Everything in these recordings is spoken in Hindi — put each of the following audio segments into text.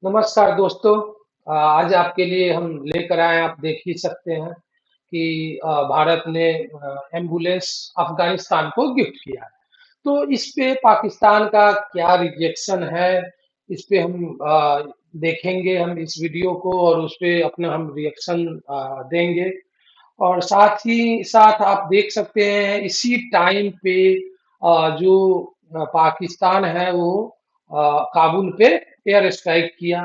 नमस्कार दोस्तों। आज आपके लिए हम लेकर आए हैं, आप देख ही सकते हैं कि भारत ने एम्बुलेंस अफगानिस्तान को गिफ्ट किया है। तो इस पे पाकिस्तान का क्या रिएक्शन है, इस पे हम देखेंगे हम इस वीडियो को और उस पे अपना हम रिएक्शन देंगे। और साथ ही साथ आप देख सकते हैं इसी टाइम पे जो पाकिस्तान है वो काबुल पे एयर स्ट्राइक किया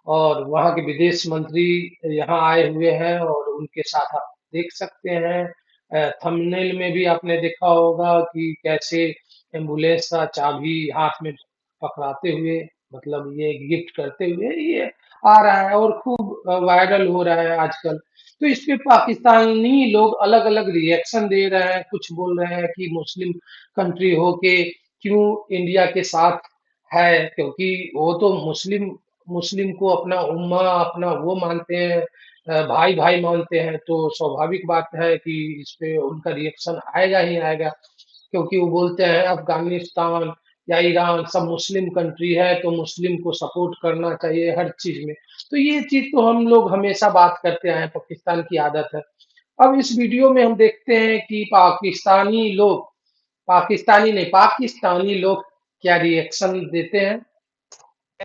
और वहाँ के विदेश मंत्री यहाँ आए हुए हैं और उनके साथ आप देख सकते हैं। थंबनेल में भी आपने देखा होगा कि कैसे एम्बुलेंस का चाबी हाथ में पकड़ाते हुए, मतलब ये गिफ्ट करते हुए ये आ रहा है और खूब वायरल हो रहा है आजकल। तो इस पे पाकिस्तानी लोग अलग अलग रिएक्शन दे रहे हैं, कुछ बोल रहे हैं कि मुस्लिम कंट्री हो के क्यों इंडिया के साथ है, क्योंकि वो तो मुस्लिम मुस्लिम को अपना उम्मा अपना वो मानते हैं, भाई भाई मानते हैं। तो स्वाभाविक बात है कि इस पे उनका रिएक्शन आएगा ही आएगा, क्योंकि वो बोलते हैं अफगानिस्तान या ईरान सब मुस्लिम कंट्री है तो मुस्लिम को सपोर्ट करना चाहिए हर चीज में। तो ये चीज तो हम लोग हमेशा बात करते आए हैं, पाकिस्तान की आदत है। अब इस वीडियो में हम देखते हैं कि पाकिस्तानी लोग क्या रिएक्शन देते हैं।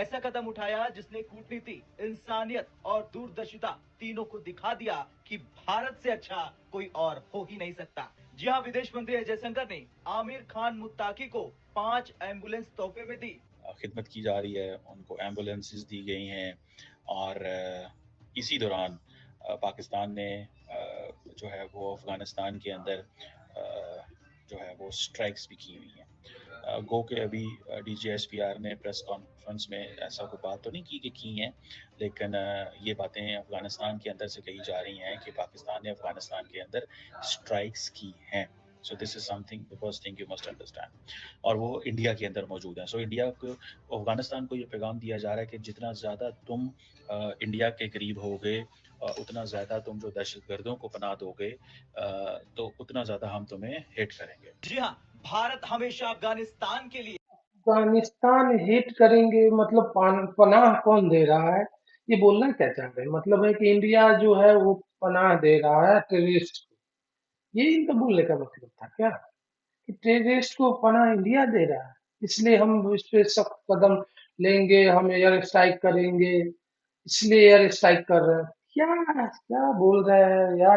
ऐसा कदम उठाया जिसने कूटनीति, इंसानियत और दूरदर्शिता तीनों को दिखा दिया कि भारत से अच्छा कोई और हो ही नहीं सकता। जी हाँ, विदेश मंत्री अजय शंकर ने आमिर खान मुत्ताकी को 5 एम्बुलेंस तोहफे में दी। खिदमत की जा रही है, उनको एम्बुलेंसेस दी गई हैं और इसी दौरान पाकिस्तान ने जो है वो अफ़गानिस्तान के अंदर जो है वो स्ट्राइक्स भी की हुई हैं। गो के अभी डीजीएसपीआर ने प्रेस कॉन्फ्रेंस में ऐसा कोई बात तो नहीं की हैं, लेकिन ये बातें अफ़गानिस्तान के अंदर से कही जा रही हैं कि पाकिस्तान ने अफ़गानिस्तान के अंदर स्ट्राइक्स की हैं। So this is something, the first thing you must understand. और वो इंडिया के अंदर मौजूद हैं। सो इंडिया को, अफगानिस्तान को ये पैगाम दिया जा रहा है कि जितना ज़्यादा तुम इंडिया के करीब होगे, उतना ज़्यादा तुम जो दहशतगर्दों को पनाह दोगे, तो उतना ज़्यादा हम तुम्हें हिट करेंगे। जी हाँ, भारत हमेशा अफगानिस्तान के लिए अफगानिस्तान हिट करेंगे मतलब पनाह कौन दे रहा है, ये बोलना क्या चाह रहे हैं? मतलब है कि इंडिया जो है वो पनाह दे रहा है टेररिस्ट को, ये इनका बोलने का मतलब था क्या, कि टेररिस्ट को पनाह इंडिया दे रहा है इसलिए हम इस पे सख्त कदम लेंगे, हम एयर स्ट्राइक करेंगे, इसलिए एयर स्ट्राइक कर रहे हैं? क्या क्या बोल रहे हैं यार,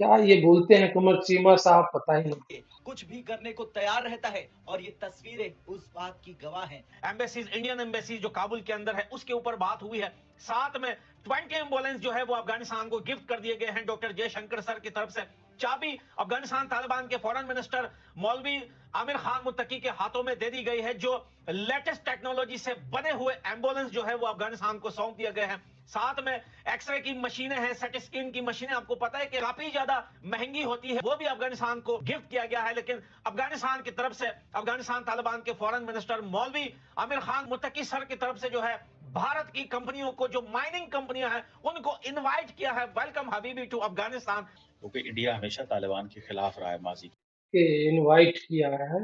क्या ये बोलते हैं कमर सीमा साहब, पता ही नहीं। कुछ भी करने को तैयार रहता है और ये तस्वीरें उस बात की गवाह हैं। एम्बेसीज, इंडियन एम्बेसी जो काबुल के अंदर है उसके ऊपर बात हुई है। साथ में 20 एम्बुलेंस जो है वो अफगानिस्तान को गिफ्ट कर दिए गए हैं डॉक्टर जयशंकर सर की तरफ से। चाबी अफगानिस्तान तालिबान के फॉरेन मिनिस्टर मौलवी आमिर खान मुत्तकी के हाथों में दे दी गई है। जो लेटेस्ट टेक्नोलॉजी से बने हुए एम्बुलेंस जो है वो अफगानिस्तान को सौंप दिए गए हैं। साथ में एक्सरे की मशीनें हैं, सेट स्कैन की मशीनें, आपको पता है कि काफी ज्यादा महंगी होती है, वो भी अफगानिस्तान को गिफ्ट किया गया है। लेकिन अफगानिस्तान की तरफ से अफगानिस्तान तालिबान के फॉरेन मिनिस्टर मौलवी आमिर खान मुत्तकी सर की तरफ से जो है भारत की कंपनियों को, जो माइनिंग कंपनियां हैं, उनको इनवाइट किया है, वेलकम हबीबी टू अफगानिस्तान। क्योंकि इंडिया हमेशा तालिबान के खिलाफ रहा है माजी। के इनवाइट किया है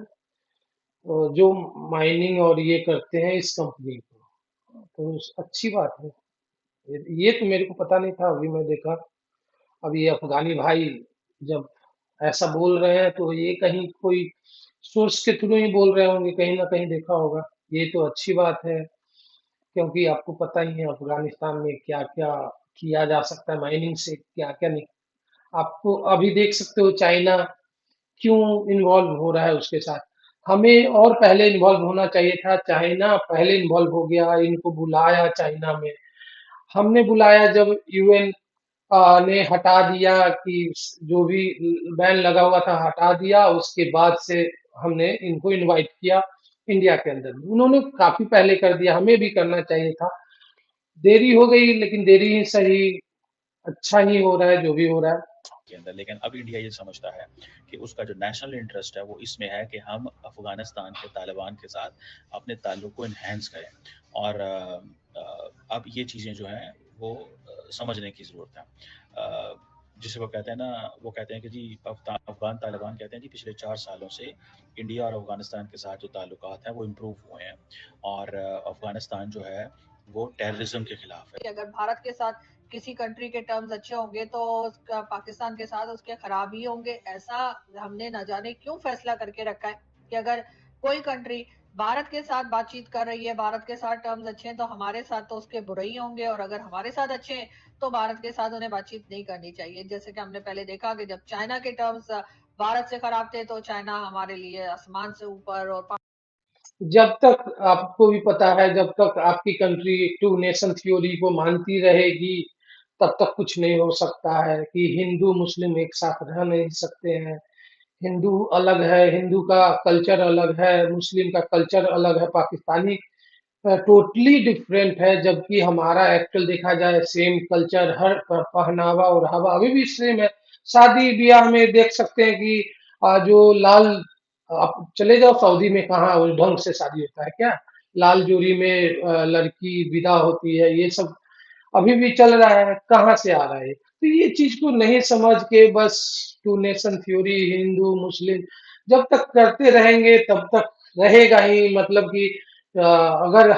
और जो माइनिंग और ये करते हैं इस कंपनी को, तो अच्छी बात है। ये तो मेरे को पता नहीं था, अभी मैं देखा। अब ये अफगानी भाई जब ऐसा बोल रहे हैं तो ये कहीं कोई सोर्स के थ्रू ही बोल रहे होंगे, कहीं ना कहीं देखा होगा। ये तो अच्छी बात है, क्योंकि आपको पता ही है अफगानिस्तान में क्या क्या किया जा सकता है, माइनिंग से क्या क्या नहीं। आपको अभी देख सकते हो चाइना क्यों इन्वॉल्व हो रहा है उसके साथ। हमें और पहले इन्वॉल्व होना चाहिए था, चाइना पहले इन्वॉल्व हो गया, इनको बुलाया चाइना में। हमने बुलाया जब यूएन ने हटा दिया कि जो भी बैन लगा हुआ था हटा दिया, उसके बाद से हमने इनको इनवाइट किया इंडिया के अंदर। उन्होंने काफी पहले कर दिया, हमें भी करना चाहिए था। देरी हो गई लेकिन देरी ही सही, अच्छा ही हो रहा है जो भी हो रहा है। के अंदर। लेकिन अब इंडिया ये समझता है कि उसका जो नेशनल इंटरेस्ट है वो इसमें है कि हम अफगानिस्तान के तालिबान के साथ अपने ताल्लुक को इन्हेंस करें। और अब ये चीज़ें जो हैं वो समझने की ज़रूरत है। जिसे वो कहते हैं ना, वो कहते हैं कि जी अफ़गान तालिबान कहते हैं जी पिछले 4 सालों से इंडिया और अफ़गानिस्तान के साथ जो ताल्लुकात हैं वो इम्प्रूव हुए हैं और अफ़गानिस्तान जो है वो टेररिज्म के खिलाफ है। कि अगर भारत के साथ किसी कंट्री के टर्म्स अच्छे होंगे तो उसका पाकिस्तान के साथ उसके खराब ही होंगे। ऐसा हमने न जाने क्यों फैसला करके रखा है कि अगर कोई कंट्री भारत के साथ बातचीत कर रही है, भारत के साथ टर्म्स अच्छे हैं, तो हमारे साथ तो उसके बुरे ही होंगे, और अगर हमारे साथ अच्छे हैं तो भारत के साथ उन्हें बातचीत नहीं करनी चाहिए। जैसे कि हमने पहले देखा कि जब चाइना के टर्म्स भारत से खराब थे तो चाइना हमारे लिए आसमान से ऊपर, और जब तक आपको भी पता है, जब तक आपकी कंट्री टू नेशन थ्योरी को मानती रहेगी, तब तक कुछ नहीं हो सकता है कि हिंदू मुस्लिम एक साथ रह नहीं सकते हैं। हिंदू अलग है, हिंदू का कल्चर अलग है, मुस्लिम का कल्चर अलग है, पाकिस्तानी टोटली डिफरेंट है, जबकि हमारा एक्चुअल देखा जाए सेम कल्चर, हर पहनावा और हवा अभी भी सेम है। शादी ब्याह में देख सकते हैं कि जो लाल, आप चले जाओ सऊदी में, कहाँ उस ढंग से शादी होता है क्या? लाल जोड़ी में लड़की विदा होती है, ये सब अभी भी चल रहा है। कहाँ से आ रहा है? तो ये चीज को नहीं समझ के बस टू नेशन थ्योरी, हिंदू मुस्लिम जब तक करते रहेंगे तब तक रहेगा ही। मतलब कि अगर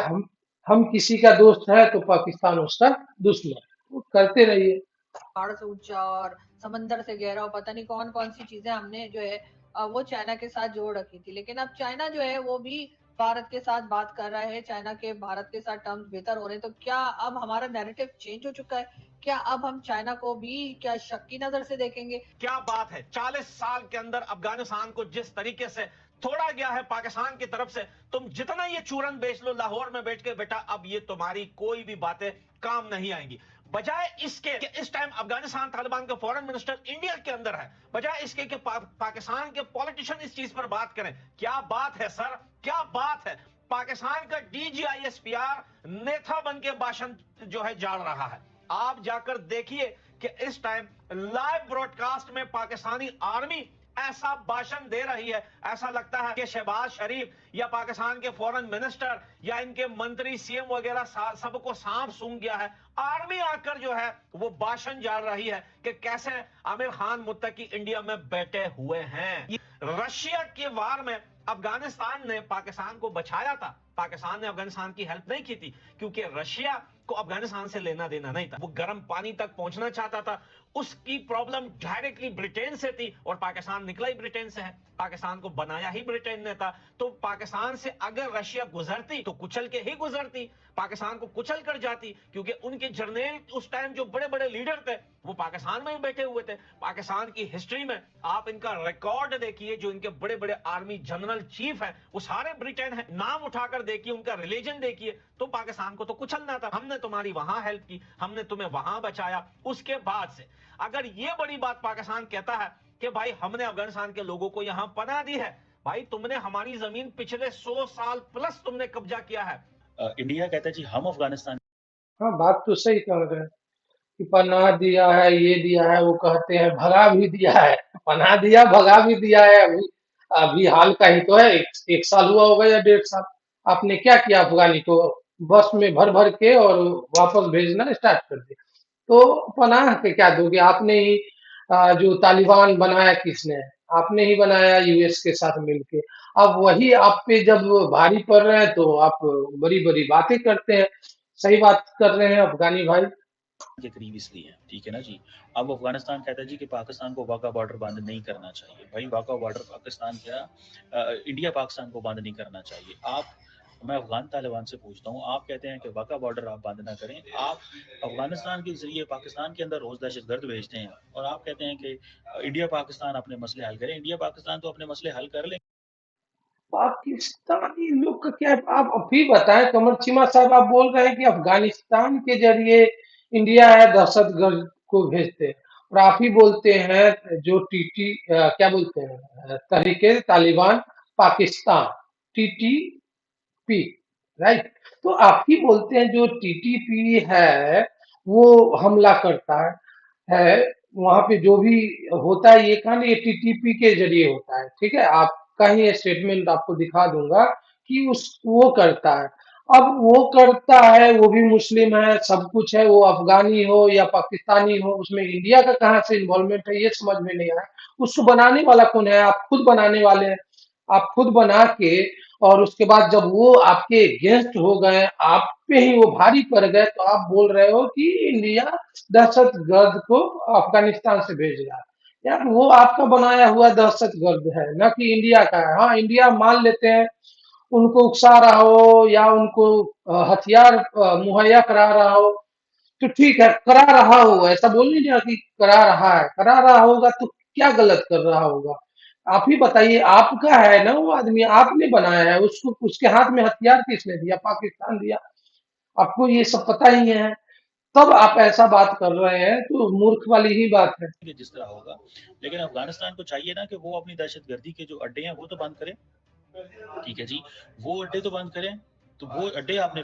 हम किसी का दोस्त है तो पाकिस्तान उसका दुश्मन, वो करते रहिए। पहाड़ से ऊंचा और समंदर से गहरा, और पता नहीं कौन कौन सी चीजें हमने जो है वो चाइना के साथ जोड़ रखी थी। लेकिन अब चाइना जो है वो भी भारत के साथ बात कर रहा है, चाइना के भारत के साथ टर्म्स बेहतर हो रहे हैं। तो क्या अब हमारा नैरेटिव चेंज हो चुका है? क्या अब हम चाइना को भी क्या शक की नजर से देखेंगे? क्या बात है, 40 साल के अंदर अफगानिस्तान को जिस तरीके से तोड़ा गया है पाकिस्तान की तरफ से, तुम जितना ये चूरन बेच लो लाहौर में बैठ के, बेटा अब ये तुम्हारी कोई भी बातें काम नहीं आएंगी। बजाय इसके कि इस टाइम अफगानिस्तान तालिबान का फॉरेन मिनिस्टर इंडिया के अंदर है, बजाय इसके कि पाकिस्तान के पॉलिटिशियन इस चीज पर बात करें। क्या बात है सर, क्या बात है। पाकिस्तान का डीजीआईएसपीआर नेता बन के भाषण जो है जाड़ रहा है। आप जाकर देखिए कि इस टाइम लाइव ब्रॉडकास्ट में पाकिस्तानी आर्मी ऐसा भाषण दे रही है, ऐसा लगता है कि शहबाज शरीफ या पाकिस्तान के फॉरेन मिनिस्टर या इनके मंत्री सीएम वगैरह सबको सांप सूंघ गया है। आर्मी आकर जो है वो भाषण जा रही है कि कैसे आमिर खान मुत्तकी इंडिया में बैठे हुए हैं। रशिया के वार में अफगानिस्तान ने पाकिस्तान को बचाया था, पाकिस्तान ने अफगानिस्तान की हेल्प नहीं की थी, क्योंकि रशिया को अफगानिस्तान से लेना देना नहीं था। वो गर्म पानी तक पहुंचना चाहता था, उसकी प्रॉब्लम डायरेक्टली ब्रिटेन से थी, और पाकिस्तान निकला ही ब्रिटेन से है, पाकिस्तान को बनाया ही ब्रिटेन ने था। तो पाकिस्तान से अगर रशिया गुजरती तो कुचल के ही गुजरती, पाकिस्तान को कुचल कर जाती, क्योंकि उनके जर्नल उस टाइम जो बड़े बड़े लीडर थे वो पाकिस्तान में ही बैठे हुए थे। पाकिस्तान की हिस्ट्री में आप इनका रिकॉर्ड देखिए, जो इनके बड़े बड़े आर्मी जनरल चीफ है वो सारे ब्रिटेन है। नाम उठाकर देखिए, उनका रिलीजन देखिए, तो पाकिस्तान को तो कुचलना था। हमने तुम्हारी वहां हेल्प की, हमने तुम्हें वहां बचाया। उसके बाद से अगर ये बड़ी बात पाकिस्तान कहता है कि भाई हमने अफगानिस्तान के लोगों को यहां पनाह दी है, भाई तुमने हमारी जमीन पिछले 100 साल प्लस तुमने कब्जा किया है। इंडिया कहता है जी हम अफगानिस्तान। हाँ, बात तो सही कह रहे हैं कि पनाह दिया है, ये दिया है, वो कहते हैं भगा भी दिया है। पनाह दिया, भगा भी दिया है। अभी अभी हाल का ही तो है, एक साल हुआ होगा या 1.5 साल। आपने क्या किया अफगानी को? बस में भर भर के और वापस भेजना स्टार्ट कर दिया। तो पनाह के क्या दोगे? आपने ही जो तालिबान बनाया किसने? आपने ही बनाया यूएस के साथ मिलके। अब वही आप पे जब भारी पड़ रहे हैं तो आप बड़ी बड़ी बातें करते हैं। सही बात कर रहे हैं अफगानी भाई। के करीब इसलिए है, ठीक है ना जी। अब अफगानिस्तान कहता है जी कि पाकिस्तान को वाघा बॉर्डर बंद नहीं करना चाहिए। भाई वाघा बॉर्डर पाकिस्तान क्या, इंडिया पाकिस्तान को बंद नहीं करना चाहिए। आप, मैं अफगान तालिबान से पूछता हूँ, आप कहते हैं कि वाघा बॉर्डर आप बंद ना करें, आप अफगानिस्तान के जरिए पाकिस्तान के अंदर रोज दहशतगर्द भेजते हैं और आप कहते हैं कि इंडिया पाकिस्तान अपने मसले हल करें। इंडिया पाकिस्तान तो अपने मसले हल कर ले। पाकिस्तानी लोग का क्या है? आप अभी बताएं, कमर चीमा साहब, आप बोल रहे हैं कि अफगानिस्तान के जरिए इंडिया है दहशतगर्द को भेजते हैं, और आप ही बोलते हैं जो टीटी क्या बोलते हैं, तहरीके तालिबान पाकिस्तान, टीटीपी, राइट? तो आप ही बोलते हैं जो टीटीपी है वो हमला करता है, वहां पे जो भी होता है ये कहानी ये टीटीपी के जरिए होता है, ठीक है? आपका ही स्टेटमेंट आपको दिखा दूंगा कि उस वो करता है। अब वो करता है, वो भी मुस्लिम है, सब कुछ है, वो अफगानी हो या पाकिस्तानी हो, उसमें इंडिया का कहाँ से इन्वॉल्वमेंट है, ये समझ में नहीं आया। उसको बनाने वाला कौन है? आप खुद बनाने वाले हैं। आप खुद बना के और उसके बाद जब वो आपके अगेंस्ट हो गए, आप पे ही वो भारी पड़ गए, तो आप बोल रहे हो कि इंडिया दहशतगर्द को अफगानिस्तान से भेज रहा है। यार वो आपका बनाया हुआ दहशतगर्द है, ना कि इंडिया का है। हाँ, इंडिया मान लेते हैं उनको उकसा रहा हो या उनको हथियार मुहैया करा रहा हो, तो ठीक है, करा रहा हो, ऐसा बोल नहीं रहा कि करा रहा है, करा रहा होगा तो क्या गलत कर रहा होगा? आप ही बताइए, आपका है ना वो आदमी, आपने बनाया है उसको, उसके हाथ में हथियार किसने दिया? पाकिस्तान दिया। आपको ये सब पता ही है, तब आप ऐसा बात कर रहे हैं, तो मूर्ख वाली ही बात है। कि जिस तरह होगा, लेकिन अफगानिस्तान को चाहिए ना कि वो अपनी दहशतगर्दी के जो अड्डे हैं वो तो बंद करें। ठीक है जी, वो अड्डे तो बंद करें। तो वो अड्डे आपने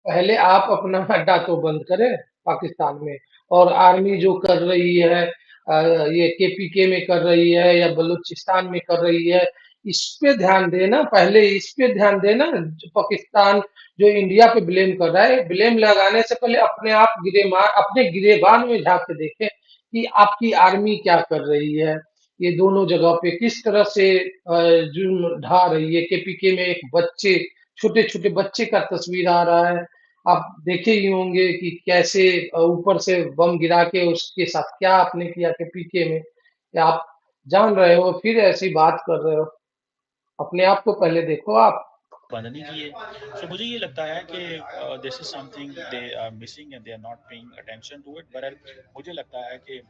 पहले आप अपना अड्डा तो बंद करें पाकिस्तान में, और आर्मी जो कर रही है, ये केपीके में कर रही है या बलूचिस्तान में कर रही है, इस पे ध्यान देना, पहले इस पे ध्यान देना। जो पाकिस्तान जो इंडिया पे ब्लेम कर रहा है, ब्लेम लगाने से पहले अपने आप गिरेमार अपने गिरेबान में झांक के देखें कि आपकी आर्मी क्या कर रही है। ये दोनों जगह पे किस तरह से जुर्म ढा रही है। केपीके में एक बच्चे, छोटे छोटे बच्चे का तस्वीर आ रहा है, आप देखे ही होंगे कि कैसे ऊपर से बम गिरा के उसके साथ क्या आपने किया कि पीके में, या आप जान रहे हो फिर ऐसी बात कर रहे हो? अपने आप को पहले देखो आप। बंद नहीं किए। सो मुझे ये लगता है कि this is something they are missing and they are not paying attention to it. But मुझे लगता है कि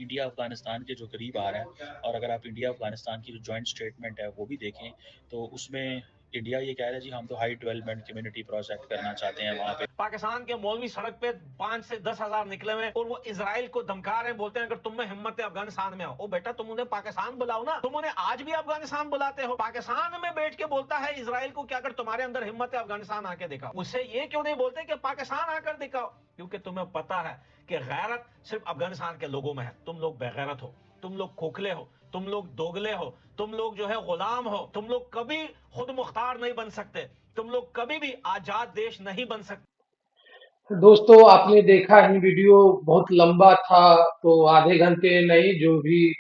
इंडिया अफगानिस्तान के जो करीब आ रहा है, और अगर आप इंडिया अफगानिस्तान की जो जॉइंट स्टेटमेंट है वो भी देखें, तो उसमें इंडिया ये कह रहा है जी हम तो हाई डेवलपमेंट कम्युनिटी प्रोजेक्ट करना चाहते हैं वहाँ पे। पाकिस्तान के मौलवी सड़क पे 5 से 10 हजार निकले हुए और वो इसराइल को धमका रहे हैं, बोलते हैं अगर तुम में हिम्मत है अफगानिस्तान में आओ। ओ बेटा, तुम उन्हें पाकिस्तान बुलाओ ना, तुम उन्हें आज भी अफगानिस्तान बुलाते हो। पाकिस्तान में बैठ के बोलता है इसराइल को कि अगर तुम्हारे अंदर हिम्मत है अफगानिस्तान आके दिखाओ। उससे ये क्यों नहीं बोलते कि पाकिस्तान आकर दिखाओ? क्योंकि तुम्हें पता है कि गैरत सिर्फ अफगानिस्तान के लोगों में है। तुम लोग बेगैरत हो, तुम लोग खोखले हो, तुम लोग दोगले हो, तुम लोग जो है गुलाम हो, तुम लोग कभी खुद मुख्तार नहीं बन सकते, तुम लोग कभी भी आजाद देश नहीं बन सकते। दोस्तों, आपने देखा ही वीडियो बहुत लंबा था, तो आधे घंटे नहीं, जो भी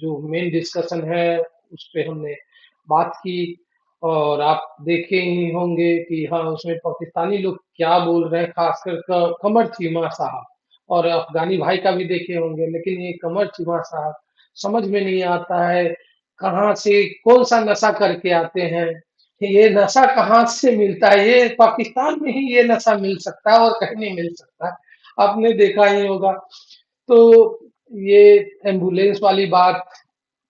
जो मेन डिस्कशन है उस पे हमने बात की। और आप देखे ही होंगे कि हाँ, उसमें पाकिस्तानी लोग क्या बोल रहे हैं, खासकर कमर चीमा साहब, और अफगानी भाई का भी देखे होंगे। लेकिन ये कमर चीमा साहब, समझ में नहीं आता है कहाँ से कौन सा नशा करके आते हैं। ये नशा कहाँ से मिलता है? ये पाकिस्तान में ही ये नशा मिल सकता है और कहीं नहीं मिल सकता है। आपने देखा ही होगा। तो ये एम्बुलेंस वाली बात,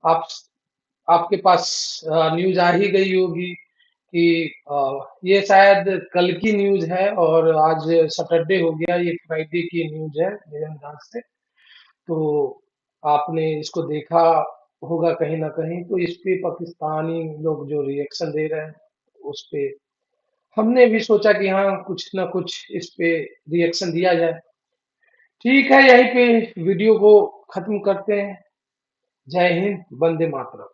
आप आपके पास न्यूज आ ही गई होगी कि ये शायद कल की न्यूज है और आज सैटरडे हो गया, ये फ्राइडे की न्यूज है मेरे अंदाज से। तो आपने इसको देखा होगा कहीं ना कहीं, तो इस पे पाकिस्तानी लोग जो रिएक्शन दे रहे हैं उस पे हमने भी सोचा कि हाँ, कुछ ना कुछ इस पे रिएक्शन दिया जाए। ठीक है, यहीं पे वीडियो को खत्म करते हैं। जय हिंद, वंदे मातरम।